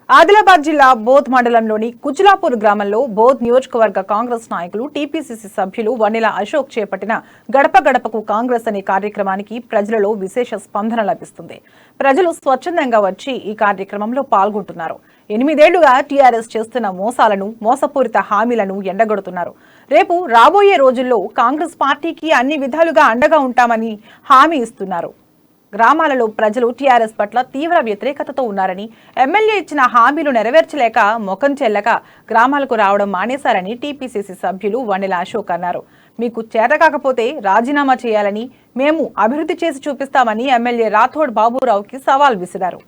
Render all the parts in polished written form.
ఆదిలాబాద్ జిల్లా బోధ్ మండలంలోని కుచిలాపూర్ గ్రామంలో బోధ్ నియోజకవర్గ కాంగ్రెస్ నాయకులు టీపీసీసీ సభ్యులు వన్నెల అశోక్ చేపట్టిన గడప గడపకు కాంగ్రెస్ అనే కార్యక్రమానికి ప్రజలలో విశేష స్పందన లభిస్తుంది. ప్రజలు స్వచ్ఛందంగా వచ్చి ఈ కార్యక్రమంలో పాల్గొంటున్నారు. 8 ఏళ్లుగా టీఆర్ఎస్ చేస్తున్న మోసాలను, మోసపూరిత హామీలను ఎండగొడుతున్నారు. రేపు రాబోయే రోజుల్లో కాంగ్రెస్ పార్టీకి అన్ని విధాలుగా అండగా ఉంటామని హామీ ఇస్తున్నారు. గ్రామాలలో ప్రజలు టీఆర్ఎస్ పట్ల తీవ్ర వ్యతిరేకతతో ఉన్నారని, ఎమ్మెల్యే ఇచ్చిన హామీలు నెరవేర్చలేక మొఖం చెల్లక గ్రామాలకు రావడం మానేశారని టీపీసీసీ సభ్యులు వన్నెల అశోక్ అన్నారు. మీకు చేతకాకపోతే రాజీనామా చేయాలని, మేము అభివృద్ధి చేసి చూపిస్తామని ఎమ్మెల్యే రాథోడ్ బాబురావుకి సవాల్ విసిరారు.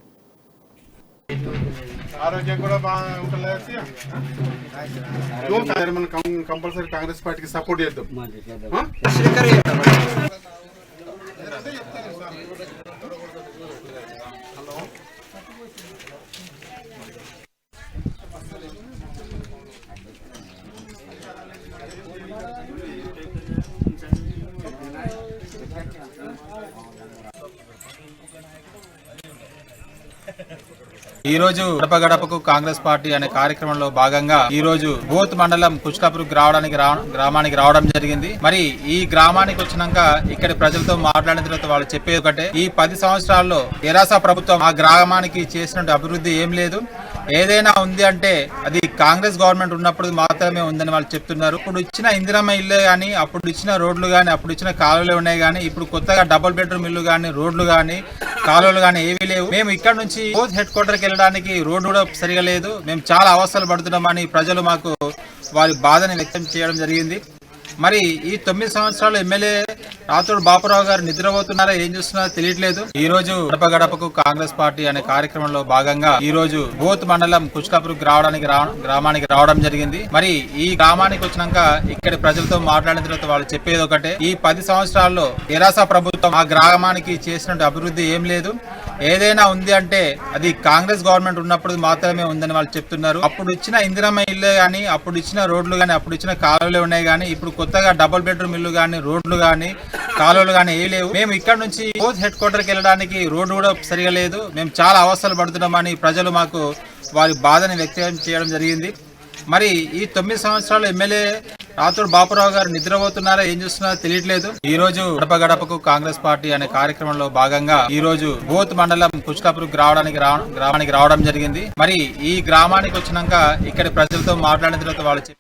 కంపల్సరీ కాంగ్రెస్ పార్టీకి సపోర్ట్ చేద్దాం. ఈ రోజు గడప గడపకు కాంగ్రెస్ పార్టీ అనే కార్యక్రమంలో భాగంగా ఈ రోజు బోత్ మండలం కుచిలాపూర్ గ్రామానికి రావడం జరిగింది. మరి ఈ గ్రామానికి వచ్చినాక ఇక్కడి ప్రజలతో మాట్లాడిన తర్వాత వాళ్ళు చెప్పేది ఒకటే, ఈ 10 సంవత్సరాల్లో తెరాస ప్రభుత్వం ఆ గ్రామానికి చేసినట్టు అభివృద్ధి ఏం లేదు. ఏదైనా ఉంది అంటే అది కాంగ్రెస్ గవర్నమెంట్ ఉన్నప్పుడు మాత్రమే ఉందని వాళ్ళు చెప్తున్నారు. ఇప్పుడు ఇచ్చిన ఇందిరమ్మ ఇల్లు గానీ, అప్పుడు ఇచ్చిన రోడ్లు గానీ, అప్పుడు ఇచ్చిన కాలువలు ఉన్నాయి గానీ, ఇప్పుడు కొత్తగా డబుల్ బెడ్రూమ్ ఇల్లు గానీ, రోడ్లు గానీ, కాలువలు గానీ ఏవీ లేవు. మేము ఇక్కడ నుంచి బోత్ హెడ్ క్వార్టర్కి వెళ్ళడానికి రోడ్డు కూడా సరిగా లేదు. మేము చాలా అవస్థలు పడుతున్నామని ప్రజలు మాకు వారి బాధని వ్యక్తం చేయడం జరిగింది. మరి ఈ 9 సంవత్సరాలు ఎమ్మెల్యే రాథోడ్ బాపురావు గారు నిద్రపోతున్నారా, ఏం చూస్తున్నారో తెలియట్లేదు. ఈ రోజు గడప గడపకు కాంగ్రెస్ పార్టీ అనే కార్యక్రమంలో భాగంగా ఈ రోజు బోత్ మండలం కుచిలాపూర్ గ్రామానికి రావడం జరిగింది. మరి ఈ గ్రామానికి వచ్చినాక ఇక్కడి ప్రజలతో మాట్లాడిన తర్వాత వాళ్ళు చెప్పేది ఒకటే, ఈ 10 సంవత్సరాల్లో తెరాస ప్రభుత్వం ఆ గ్రామానికి చేసినట్టు అభివృద్ధి ఏం లేదు. ఏదైనా ఉంది అంటే అది కాంగ్రెస్ గవర్నమెంట్ ఉన్నప్పుడు మాత్రమే ఉందని వాళ్ళు చెప్తున్నారు. అప్పుడు ఇచ్చిన ఇందిరమ్మ ఇల్లు గానీ, అప్పుడు ఇచ్చిన రోడ్లు గానీ, అప్పుడు ఇచ్చిన కాలువలు ఉన్నాయి గానీ, ఇప్పుడు కొత్తగా డబుల్ బెడ్రూమ్ ఇల్లు గానీ, రోడ్లు గానీ, కాలువలు గానీ ఏవి లేవు. మేము ఇక్కడ నుంచి బోత్ హెడ్ క్వార్టర్కి వెళ్ళడానికి రోడ్డు కూడా సరిగా లేదు. మేము చాలా అవస్థలు పడుతున్నామని ప్రజలు మాకు వారి బాధని వ్యక్తం చేయడం జరిగింది. మరి ఈ 9 సంవత్సరాలు ఎమ్మెల్యే రాథోడ్ బాపురావు గారు నిద్రపోతున్నారా, ఏం చూస్తున్నారో తెలియట్లేదు. ఈ రోజు గడప గడపకు కాంగ్రెస్ పార్టీ అనే కార్యక్రమంలో భాగంగా ఈ రోజు బోత్ మండలం కుచిలాపూర్ గ్రామానికి రావడం జరిగింది. మరి ఈ గ్రామానికి వచ్చినాక ఇక్కడి ప్రజలతో మాట్లాడిన తర్వాత వాళ్ళు